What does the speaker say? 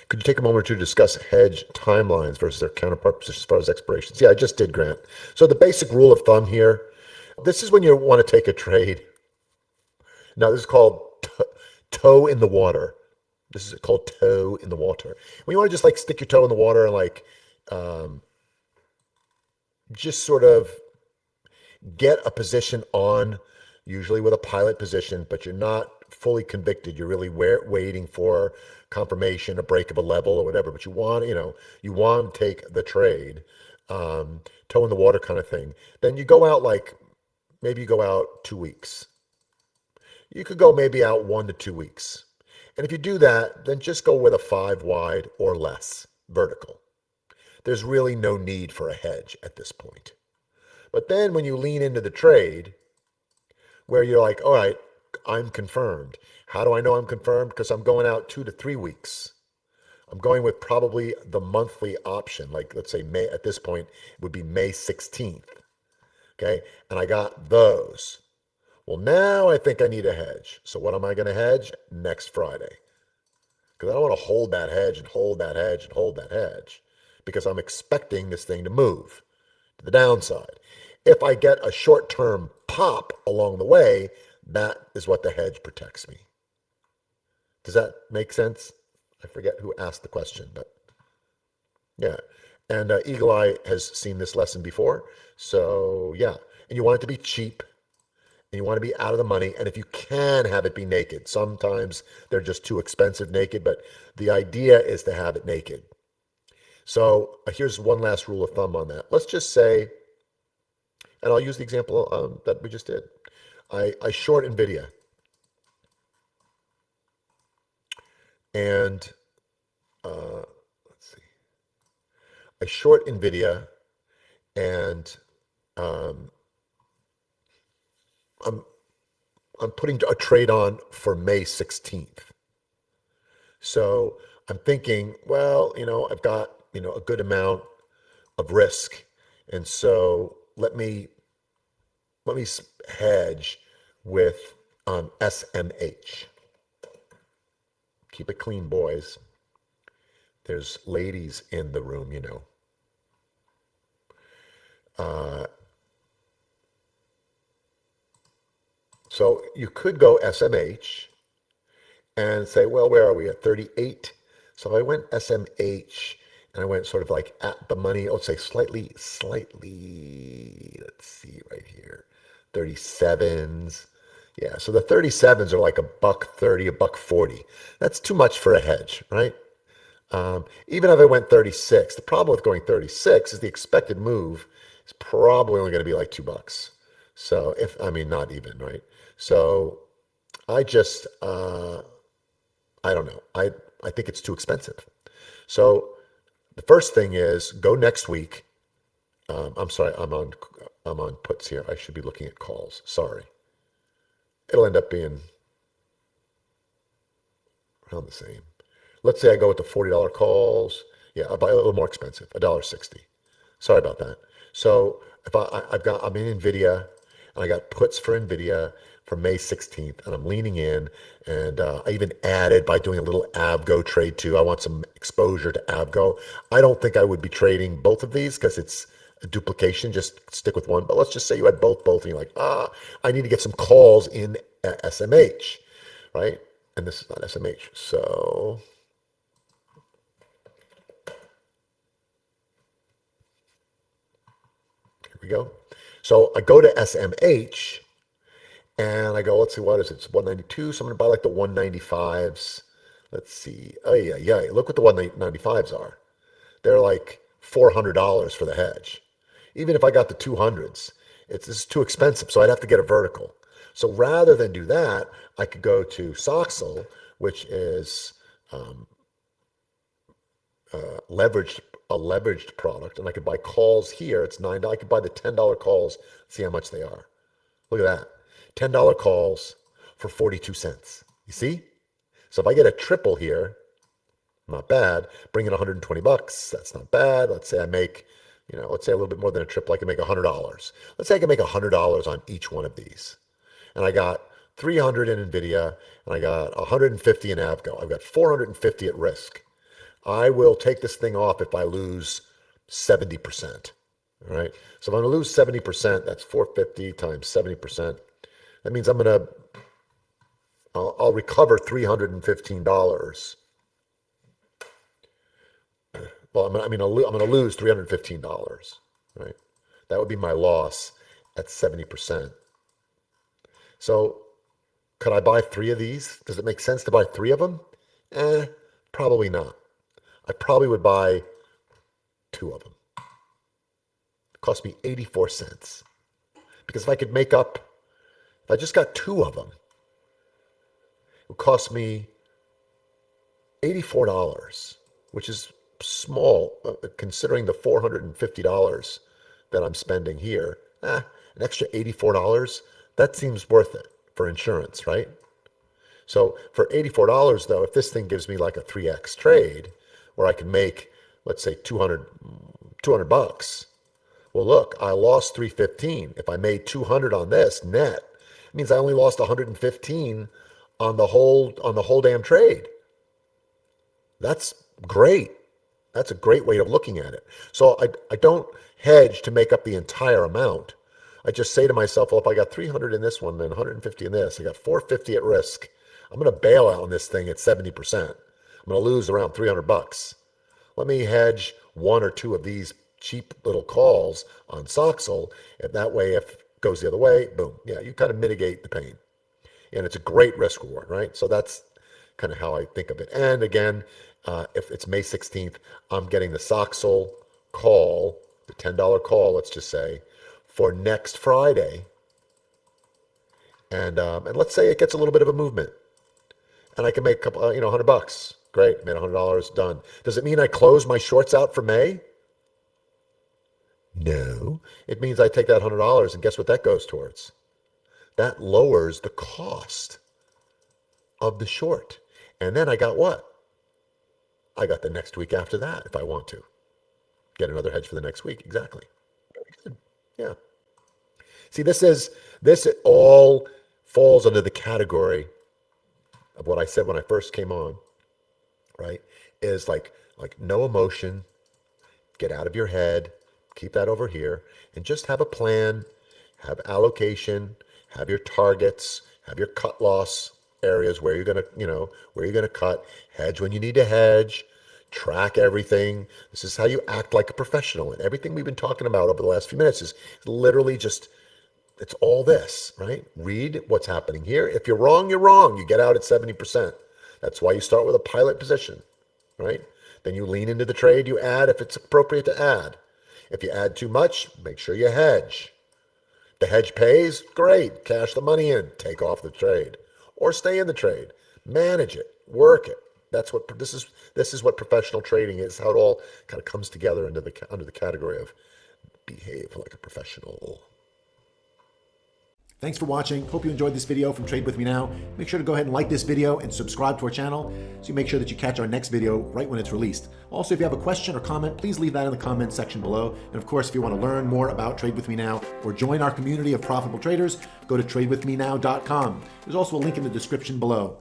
Could you take a moment to discuss hedge timelines versus their counterpart positions as far as expirations? Yeah, I just did, Grant. So the basic rule of thumb here, this is when you want to take a trade. Now, this is called toe in the water. This is called toe in the water. When you want to just like stick your toe in the water and like um, just sort of get a position on, usually with a pilot position, but you're not fully convicted. You're really waiting for confirmation, a break of a level or whatever. But you want to take the trade, toe in the water kind of thing. Then you go out like maybe you go out 2 weeks. You could go maybe out 1 to 2 weeks. And if you do that, then just go with a 5 wide or less vertical. There's really no need for a hedge at this point. But then when you lean into the trade, where you're like, all right, I'm confirmed. How do I know I'm confirmed? Because I'm going out 2 to 3 weeks. I'm going with probably the monthly option. Like, let's say May, at this point, it would be May 16th. Okay. And I got those. Well, now I think I need a hedge. So what am I going to hedge? Next Friday. Because I don't want to hold that hedge and hold that hedge and hold that hedge. Because I'm expecting this thing to move to the downside. If I get a short-term pop along the way, that is what the hedge protects me. Does that make sense? I forget who asked the question, but yeah. And Eagle Eye has seen this lesson before. So yeah, and you want it to be cheap and you want to be out of the money. And if you can have it be naked, sometimes they're just too expensive naked, but the idea is to have it naked. So here's one last rule of thumb on that. Let's just say, and I'll use the example that we just did. I short NVIDIA. And let's see. I short NVIDIA and I'm putting a trade on for May 16th. So I'm thinking, well, I've got, a good amount of risk. And so let me hedge with SMH. Keep it clean, boys. There's ladies in the room, So you could go SMH and say, well, where are we at 38? So if I went SMH and I went sort of like at the money, let's say slightly, let's see right here, 37s. Yeah, so the 37s are like $1.30, $1.40. That's too much for a hedge, right? Even if I went 36, the problem with going 36 is the expected move is probably only going to be like $2. So not even, right? So I just, I don't know. I think it's too expensive. So the first thing is go next week. I'm sorry, I'm on puts here. I should be looking at calls. Sorry. It'll end up being around the same. Let's say I go with the $40 calls. Yeah, I'll buy a little more expensive, $1.60. Sorry about that. So if I'm in NVIDIA and I got puts for NVIDIA for May 16th and I'm leaning in and I even added by doing a little ABGO trade too. I want some exposure to ABGO. I don't think I would be trading both of these because it's a duplication. Just stick with one. But let's just say you had both, and you're like, I need to get some calls in SMH, right? And this is not SMH. So here we go. So I go to SMH and I go, let's see, what is it? It's 192. So I'm going to buy like the 195s. Let's see. Oh, yeah. Look what the 195s are. They're like $400 for the hedge. Even if I got the 200s, it's too expensive. So I'd have to get a vertical. So rather than do that, I could go to Soxel, which is a leveraged product, and I could buy calls here. It's $9. I could buy the $10 calls. See how much they are. Look at that. $10 calls for 42 cents. You see? So if I get a triple here, not bad. Bring in $120. That's not bad. Let's say I make, let's say a little bit more than a triple. I can make $100. Let's say I can make $100 on each one of these. And I got 300 in NVIDIA, and I got 150 in AVGO. I've got 450 at risk. I will take this thing off if I lose 70%. All right. So if I'm going to lose 70%, that's 450 times 70%. That means I'll recover $315. Well, I'm going to lose $315, right? That would be my loss at 70%. So could I buy 3 of these? Does it make sense to buy 3 of them? Probably not. I probably would buy 2 of them. It cost me 84 cents. Because if I just got 2 of them, it would cost me $84, which is small considering the $450 that I'm spending here. An extra $84, that seems worth it for insurance, right? So for $84 though, if this thing gives me like a 3x trade where I can make, let's say 200 bucks. Well, look, I lost 315. If I made 200 on this net, it means I only lost 115 on the whole damn trade. That's great. That's a great way of looking at it. So I don't hedge to make up the entire amount. I just say to myself, well, if I got 300 in this one, then 150 in this, I got 450 at risk. I'm going to bail out on this thing at 70%. I'm going to lose around 300 bucks. Let me hedge 1 or 2 of these cheap little calls on Soxal. And that way, if it goes the other way, boom. Yeah, you kind of mitigate the pain. And it's a great risk reward, right? So that's kind of how I think of it. And again, if it's May 16th, I'm getting the Soxal call, the $10 call, let's just say, for next Friday. And let's say it gets a little bit of a movement. And I can make a couple, $100. Great, made $100, done. Does it mean I close my shorts out for May? No. It means I take that $100 and guess what that goes towards? That lowers the cost of the short. And then I got what? I got the next week after that if I want to. Get another hedge for the next week. Exactly. Very good. Yeah. See, this all falls under the category of what I said when I first came on, right? Is like no emotion, get out of your head, keep that over here, and just have a plan, have allocation, have your targets, have your cut loss areas where you're gonna cut, hedge when you need to hedge, track everything. This is how you act like a professional. And everything we've been talking about over the last few minutes is literally just, it's all this, right? Read what's happening here. If you're wrong, you're wrong. You get out at 70%. That's why you start with a pilot position, right? Then you lean into the trade, you add if it's appropriate to add. If you add too much, make sure you hedge. The hedge pays, great. Cash the money in, take off the trade. Or stay in the trade. Manage it, work it. That's what this is what professional trading is, how it all kind of comes together under the category of behave like a professional. Thanks for watching. Hope you enjoyed this video from Trade With Me Now. Make sure to go ahead and like this video and subscribe to our channel so you make sure that you catch our next video right when it's released. Also, if you have a question or comment, please leave that in the comments section below. And of course, if you want to learn more about Trade With Me Now or join our community of profitable traders, go to tradewithmenow.com. There's also a link in the description below.